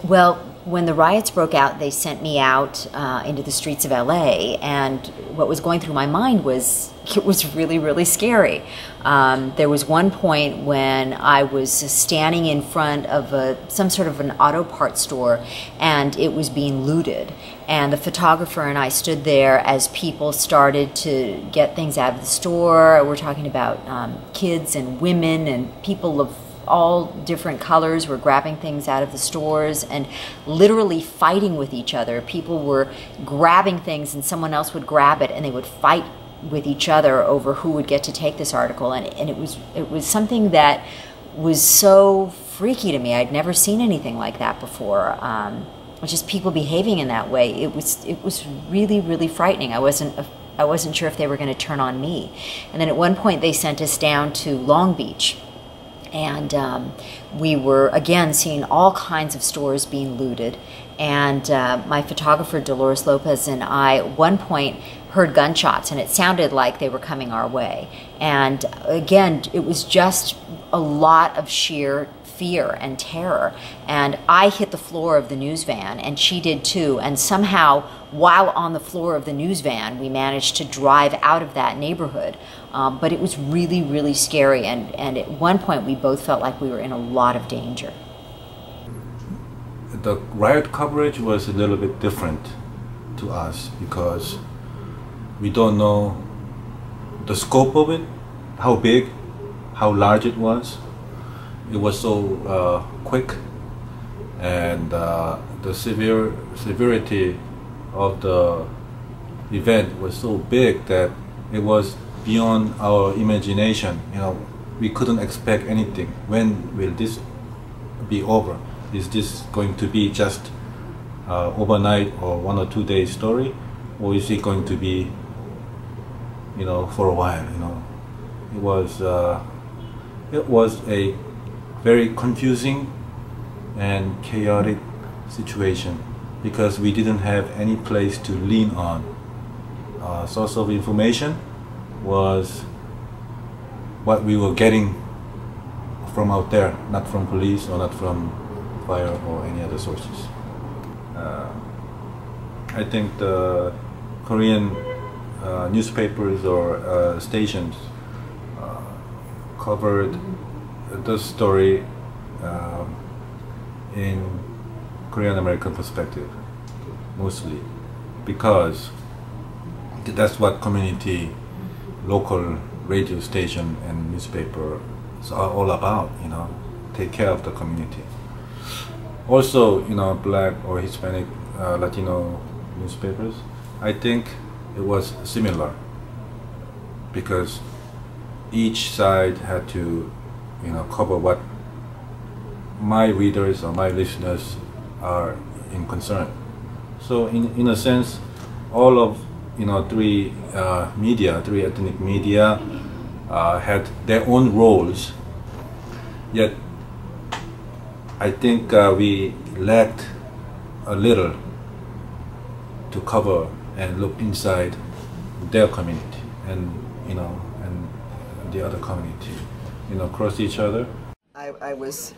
Well, when the riots broke out, they sent me out into the streets of LA, and what was going through my mind was it was really, really scary. There was one point when I was standing in front of some sort of an auto parts store, and it was being looted. And the photographer and I stood there as people started to get things out of the store. We're talking about kids and women and people of all different colors were grabbing things out of the stores and literally fighting with each other. People were grabbing things and someone else would grab it and they would fight with each other over who would get to take this article. And it was something that was so freaky to me. I'd never seen anything like that before. Just people behaving in that way. It was really, really frightening. I wasn't sure if they were going to turn on me. And then at one point they sent us down to Long Beach. And we were, again, seeing all kinds of stores being looted. And my photographer, Dolores Lopez, and I, at one point, heard gunshots, and it sounded like they were coming our way. And again, it was just a lot of sheer fear and terror. And I hit the floor of the news van, and she did too. And somehow, while on the floor of the news van, we managed to drive out of that neighborhood. But it was really, really scary. And at one point, we both felt like we were in a lot of danger. The riot coverage was a little bit different to us because we don't know the scope of it, how big, how large it was. It was so quick, and the severity of the event was so big that it was beyond our imagination. You know, we couldn't expect anything. When will this be over? Is this going to be just overnight or 1 or 2 day story, or is it going to be, you know, for a while? You know, it was a very confusing and chaotic situation because we didn't have any place to lean on. Source of information was what we were getting from out there, not from police or not from fire or any other sources. I think the Korean newspapers or stations covered the story in Korean American perspective mostly because that's what community, local radio station and newspaper are all about, you know, take care of the community. Also, you know, black or Hispanic, Latino newspapers, I think it was similar because each side had to, you know, cover what my readers or my listeners are in concern. So in a sense, all of, you know, three ethnic media had their own roles, yet I think we lacked a little to cover and look inside their community and, you know, and the other community, you know, cross each other. I was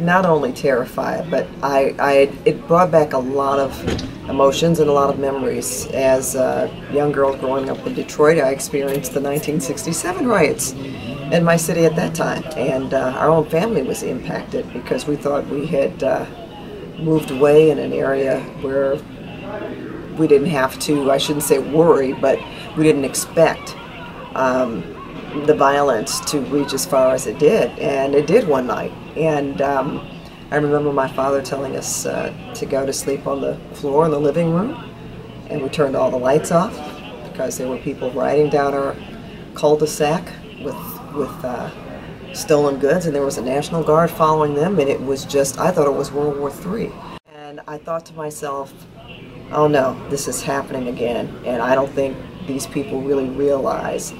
not only terrified, but it brought back a lot of emotions and a lot of memories. As a young girl growing up in Detroit, I experienced the 1967 riots in my city at that time, and our own family was impacted because we thought we had moved away in an area where we didn't have to, I shouldn't say worry, but we didn't expect the violence to reach as far as it did, and it did one night. And I remember my father telling us to go to sleep on the floor in the living room, and we turned all the lights off because there were people riding down our cul-de-sac with stolen goods, and there was a National Guard following them, and it was just, I thought it was World War III. And I thought to myself, oh no, this is happening again, and I don't think these people really realize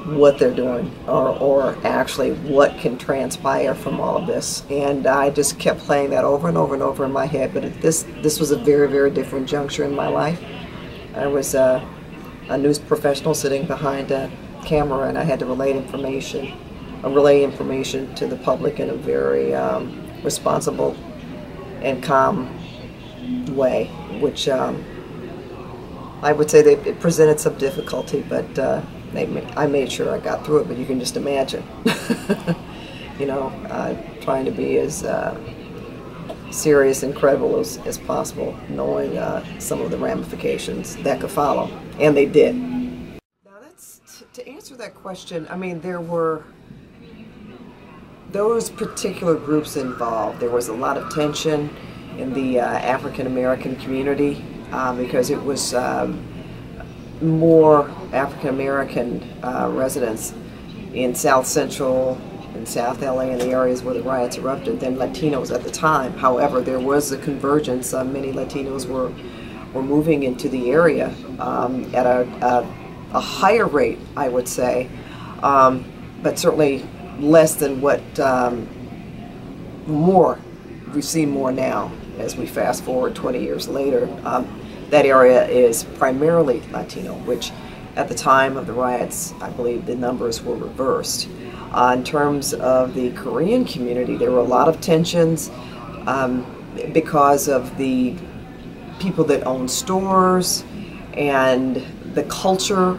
what they're doing or actually what can transpire from all of this. And I just kept playing that over and over and over in my head. But this was a very, very different juncture in my life. I was a news professional sitting behind a camera, and I had to relay information to the public in a very responsible and calm way, which I would say it presented some difficulty, but I made sure I got through it. But you can just imagine, you know, trying to be as serious and credible as possible, knowing some of the ramifications that could follow, and they did. Now, to answer that question. I mean, there were those particular groups involved. There was a lot of tension in the African American community because it was more African American residents in South Central and South LA and the areas where the riots erupted than Latinos at the time. However, there was a convergence. Many Latinos were moving into the area at a higher rate, I would say, but certainly less than what we've seen more now as we fast forward 20 years later. That area is primarily Latino, which at the time of the riots, I believe the numbers were reversed. In terms of the Korean community, there were a lot of tensions because of the people that owned stores, and the culture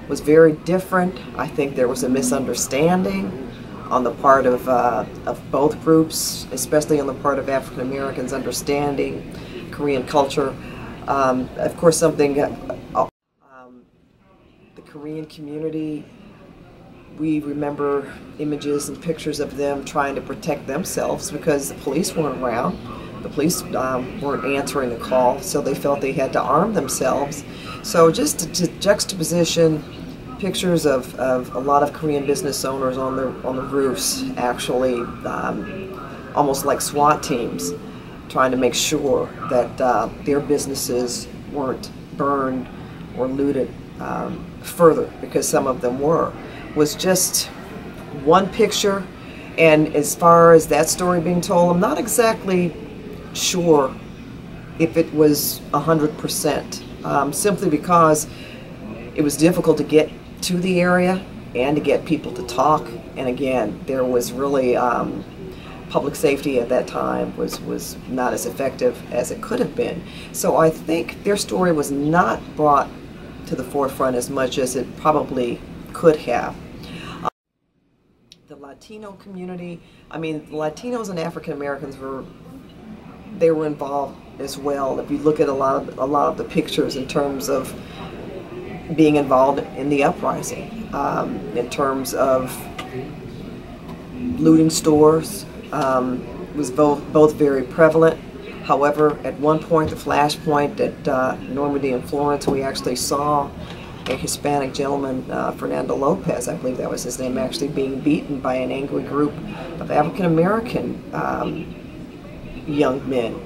was very different. I think there was a misunderstanding on the part of both groups, especially on the part of African Americans understanding Korean culture. Of course, something the Korean community, we remember images and pictures of them trying to protect themselves because the police weren't around. The police weren't answering the call, so they felt they had to arm themselves. So just to juxtaposition pictures of a lot of Korean business owners on the roofs, actually almost like SWAT teams, trying to make sure that their businesses weren't burned or looted further, because some of them was just one picture. And as far as that story being told, I'm not exactly sure if it was 100%, simply because it was difficult to get to the area and to get people to talk. And again, there was really public safety at that time was not as effective as it could have been. So I think their story was not brought to the forefront as much as it probably could have. The Latino community, I mean, Latinos and African Americans were involved as well. If you look at a lot of the pictures in terms of being involved in the uprising, in terms of looting stores, was both very prevalent. However, at one point, the flashpoint at Normandy and Florence, we actually saw a Hispanic gentleman, Fernando Lopez, I believe that was his name, actually being beaten by an angry group of African American young men.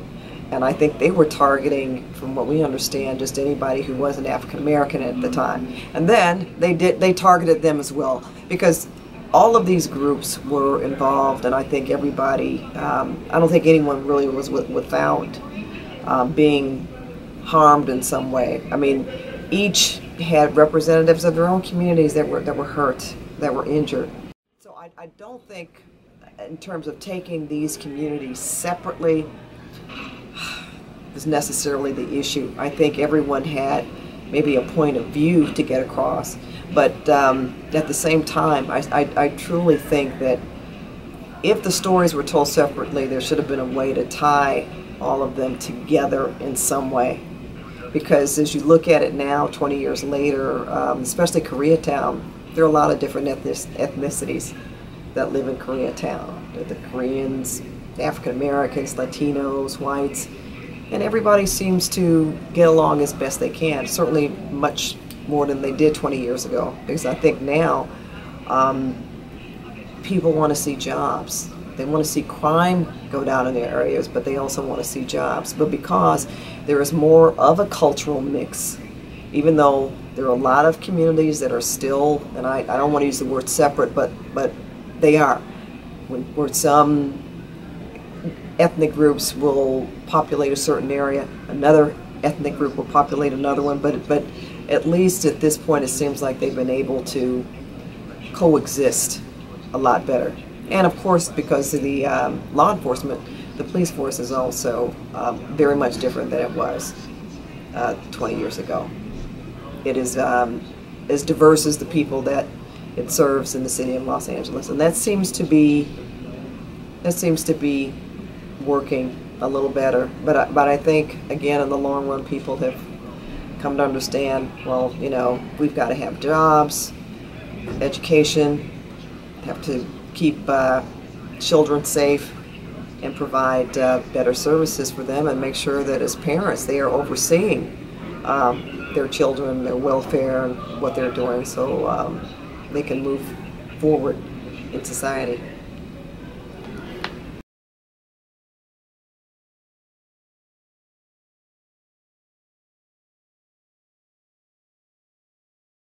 And I think they were targeting, from what we understand, just anybody who wasn't African American at the time. And then they targeted them as well, because all of these groups were involved, and I think everybody, I don't think anyone really was without being harmed in some way. I mean, each had representatives of their own communities that were hurt, that were injured. So I don't think, in terms of taking these communities separately, was necessarily the issue. I think everyone had maybe a point of view to get across, but at the same time, I truly think that if the stories were told separately, there should have been a way to tie all of them together in some way. Because as you look at it now, 20 years later, especially Koreatown, there are a lot of different ethnicities that live in Koreatown. The Koreans, African Americans, Latinos, whites, and everybody seems to get along as best they can, certainly much more than they did 20 years ago. Because I think now people want to see jobs. They want to see crime go down in their areas, but they also want to see jobs. But because there is more of a cultural mix, even though there are a lot of communities that are still, and I don't want to use the word separate, but they are, where some ethnic groups will populate a certain area, another ethnic group will populate another one, but at least at this point it seems like they've been able to coexist a lot better. And of course, because of the law enforcement, the police force is also very much different than it was 20 years ago. It is as diverse as the people that it serves in the city of Los Angeles, and that seems to be working a little better. But I think, again, in the long run, people have come to understand, well, you know, we've got to have jobs, education, have to keep children safe, and provide better services for them, and make sure that as parents they are overseeing their children, their welfare, and what they're doing, so they can move forward in society.